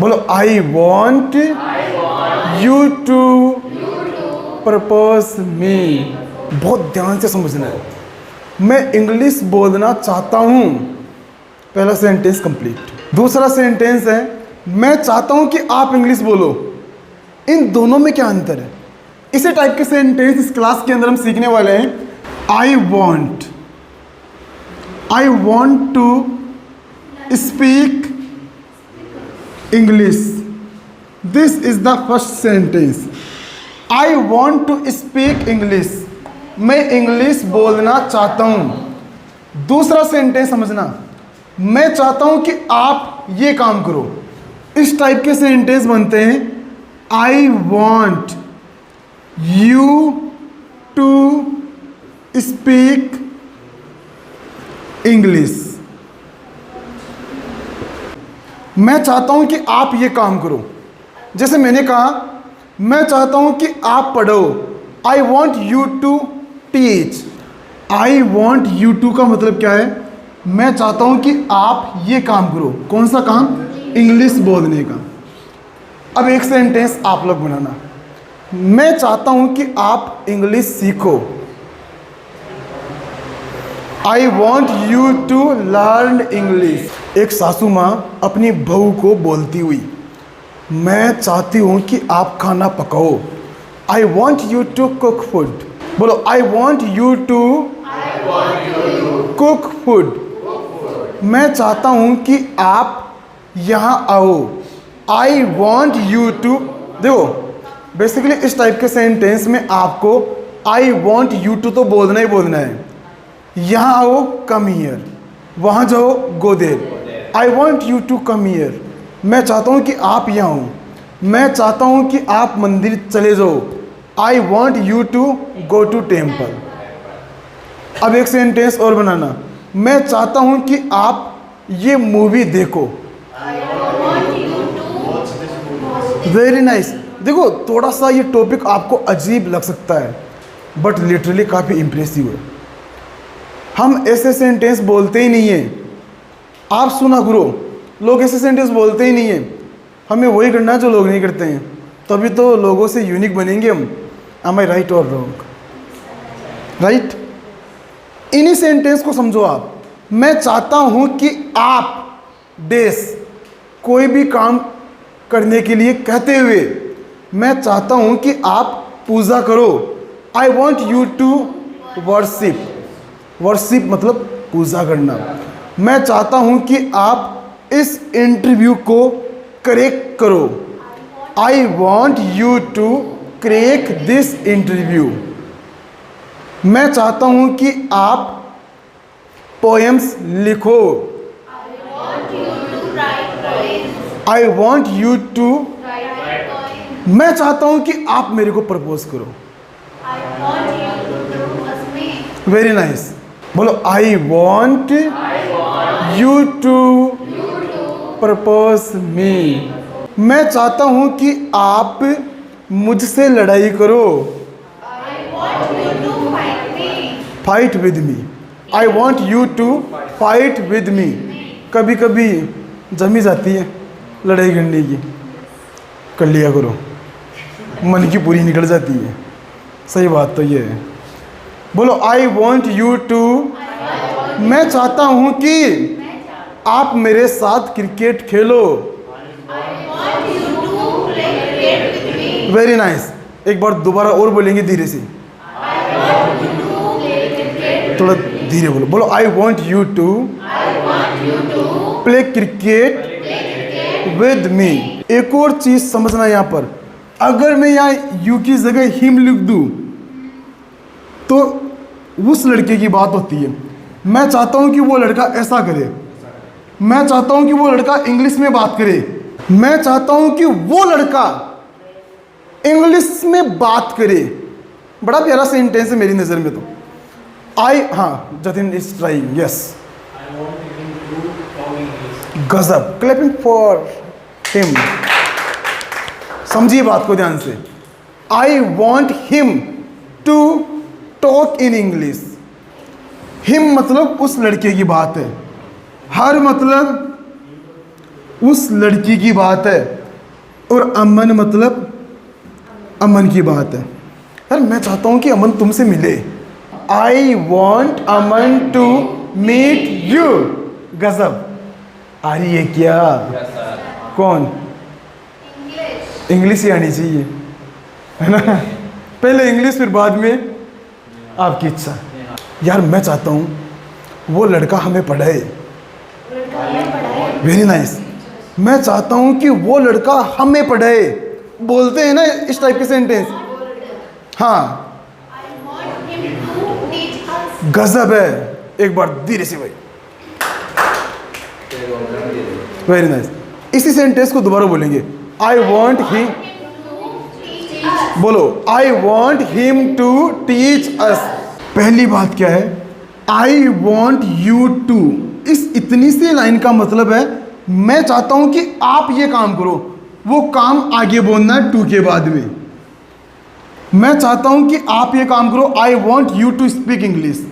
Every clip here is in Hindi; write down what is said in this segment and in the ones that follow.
बोलो I want you to propose me. बहुत ध्यान से समझना है। मैं इंग्लिश बोलना चाहता हूँ, पहला सेंटेंस कंप्लीट। दूसरा सेंटेंस है मैं चाहता हूँ कि आप इंग्लिश बोलो। इन दोनों में क्या अंतर है? इसी टाइप के सेंटेंस इस क्लास के अंदर हम सीखने वाले हैं। I want to speak English. This is the first sentence. I want to speak English. मैं इंग्लिश बोलना चाहता हूं। दूसरा सेंटेंस समझना, मैं चाहता हूं कि आप ये काम करो। इस टाइप के सेंटेंस बनते हैं I want you to speak English. मैं चाहता हूं कि आप ये काम करो। जैसे मैंने कहा मैं चाहता हूं कि आप पढ़ो। I want you to teach. I want you to का मतलब क्या है? मैं चाहता हूं कि आप ये काम करो। कौन सा काम? इंग्लिश बोलने का। अब एक सेंटेंस आप लोग बनाना, मैं चाहता हूं कि आप इंग्लिश सीखो। I want you to learn English. एक सासू माँ अपनी बहू को बोलती हुई, मैं चाहती हूँ कि आप खाना पकाओ। I want you to cook food. बोलो I want you to cook food. मैं चाहता हूँ कि आप यहाँ आओ। I want you to. देखो बेसिकली इस टाइप के सेंटेंस में आपको आई वॉन्ट यू टू तो बोलना ही बोलना है। यहाँ आओ, कम हियर। वहाँ जाओ, go there. I want you to come here. मैं चाहता हूँ कि आप यहाँ हो। मैं चाहता हूँ कि आप मंदिर चले जाओ। I want you to go to temple. अब एक सेंटेंस और बनाना, मैं चाहता हूँ कि आप ये मूवी देखो। Very nice. देखो थोड़ा सा ये टॉपिक आपको अजीब लग सकता है बट लिटरली काफ़ी इंप्रेसिव है। हम ऐसे सेंटेंस बोलते ही नहीं हैं। आप सुना करो, लोग ऐसे सेंटेंस बोलते ही नहीं हैं। हमें वही करना है जो लोग नहीं करते हैं, तभी तो लोगों से यूनिक बनेंगे हम। एम आई राइट और रॉन्ग? राइट। इन्हीं सेंटेंस को समझो आप। मैं चाहता हूँ कि आप डेस कोई भी काम करने के लिए कहते हुए, मैं चाहता हूँ कि आप पूजा करो। I want you to worship. Worship मतलब पूजा करना। मैं चाहता हूं कि आप इस इंटरव्यू को क्रैक करो। I want you to crack this interview. मैं चाहता हूं कि आप पोएम्स लिखो। I want you to. मैं चाहता हूं कि आप मेरे को प्रपोज करो। Very nice. बोलो I want you to propose me. मैं चाहता हूँ कि आप मुझसे लड़ाई करो। Fight with me. I want you to fight with me. कभी कभी जमी जाती है लड़ाई करने की, कर लिया करो, मन की पूरी निकल जाती है। सही बात तो ये है। बोलो आई वॉन्ट यू टू। मैं चाहता हूँ कि आप मेरे साथ क्रिकेट खेलो। Very nice. एक बार दोबारा और बोलेंगे धीरे से, थोड़ा धीरे बोलो। बोलो I want you to play cricket with me. एक और चीज समझना यहाँ पर, अगर मैं यहाँ यू की जगह हिम लिख दूँ तो उस लड़के की बात होती है। मैं चाहता हूं कि वो लड़का ऐसा करे। मैं चाहता हूं कि वो लड़का इंग्लिश में बात करे। मैं चाहता हूं कि वो लड़का इंग्लिश में बात करे। बड़ा प्यारा सेंटेंस है मेरी नज़र में तो। हाँ जतिन इज ट्राइंग। यस, गजब। Clapping for him. समझिए बात को ध्यान से। I want him to talk in English. Him मतलब उस लड़के की बात है। हर मतलब उस लड़की की बात है, और अमन मतलब अमन की बात है। यार मैं चाहता हूँ कि अमन तुमसे मिले। I want Aman to meet you. गजब। आ रही है क्या? कौन? इंग्लिश ही आनी चाहिए, है ना? पहले इंग्लिश फिर बाद में आपकी इच्छा। यार मैं चाहता हूँ वो लड़का हमें पढ़ाए। Very nice. मैं चाहता हूँ कि वो लड़का हमें पढ़ाए। बोलते हैं ना इस टाइप के सेंटेंस। हाँ गजब है। एक बार धीरे से भाई। Very nice. इसी सेंटेंस को दोबारा बोलेंगे। आई वॉन्ट हिम, बोलो I want him to teach us. पहली बात क्या है? I want you to. इस इतनी सी लाइन का मतलब है मैं चाहता हूं कि आप ये काम करो। वो काम आगे बोलना है टू के बाद में। मैं चाहता हूं कि आप ये काम करो। I want you to speak English.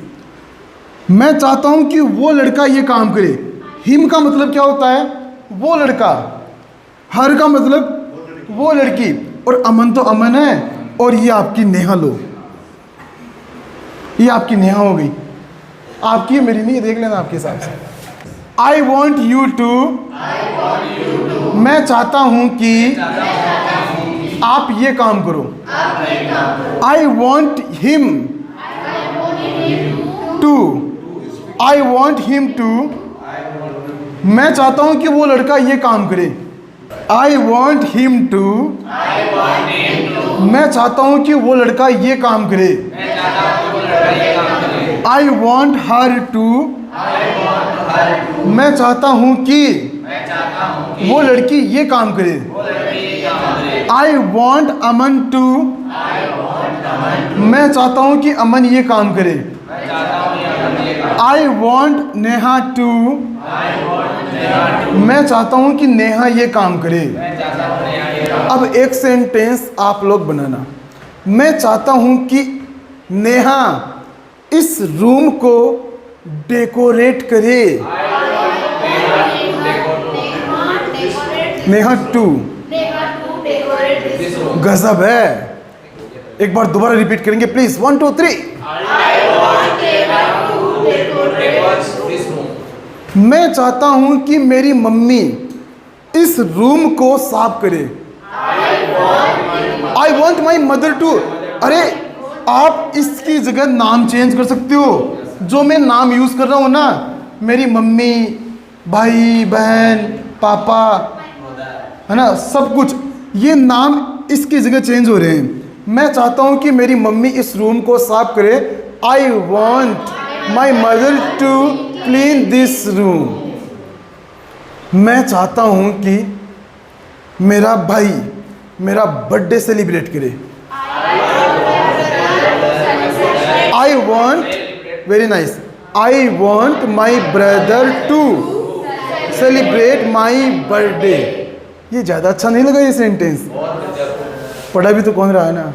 मैं चाहता हूं कि वो लड़का ये काम करे। हिम का मतलब क्या होता है? वो लड़का। हर का मतलब वो लड़की। और अमन तो अमन है। और ये आपकी नेहा। लो ये आपकी नेहा हो गई। आपकी मेरी नहीं, देख लेना आपके हिसाब से। आई वॉन्ट यू टू, मैं चाहता हूं कि आप ये काम करो। I want him to, I want him to, मैं चाहता हूं कि वो लड़का ये काम करे। आई वॉन्ट हिम टू, मैं चाहता हूं कि वो लड़का ये काम करे। आई वॉन्ट हर टू, मैं चाहता हूं कि वो लड़की ये काम करे। आई वॉन्ट अमन टू, मैं चाहता हूं कि अमन ये काम करे। आई वॉन्ट नेहा टू, मैं चाहता हूं कि नेहा ये काम करे। अब एक सेंटेंस आप लोग बनाना। मैं चाहता हूं कि नेहा इस रूम को डेकोरेट करे। नेहा टू। गजब है। एक बार दोबारा रिपीट करेंगे प्लीज। 1 2 3। मैं चाहता हूं कि मेरी मम्मी इस रूम को साफ करे। I want my mother to. अरे आप इसकी जगह नाम चेंज कर सकते हो। जो मैं नाम यूज कर रहा हूं ना, मेरी मम्मी, भाई, बहन, पापा, है ना, सब कुछ, ये नाम इसकी जगह चेंज हो रहे हैं। मैं चाहता हूं कि मेरी मम्मी इस रूम को साफ करे। I want my mother to clean this room. मैं चाहता हूं कि मेरा भाई मेरा बर्थडे सेलिब्रेट करे। I want, very nice, I want my brother to celebrate my birthday. ये ज़्यादा अच्छा नहीं लगा ये सेंटेंस? पढ़ा भी तो कौन रहा है ना।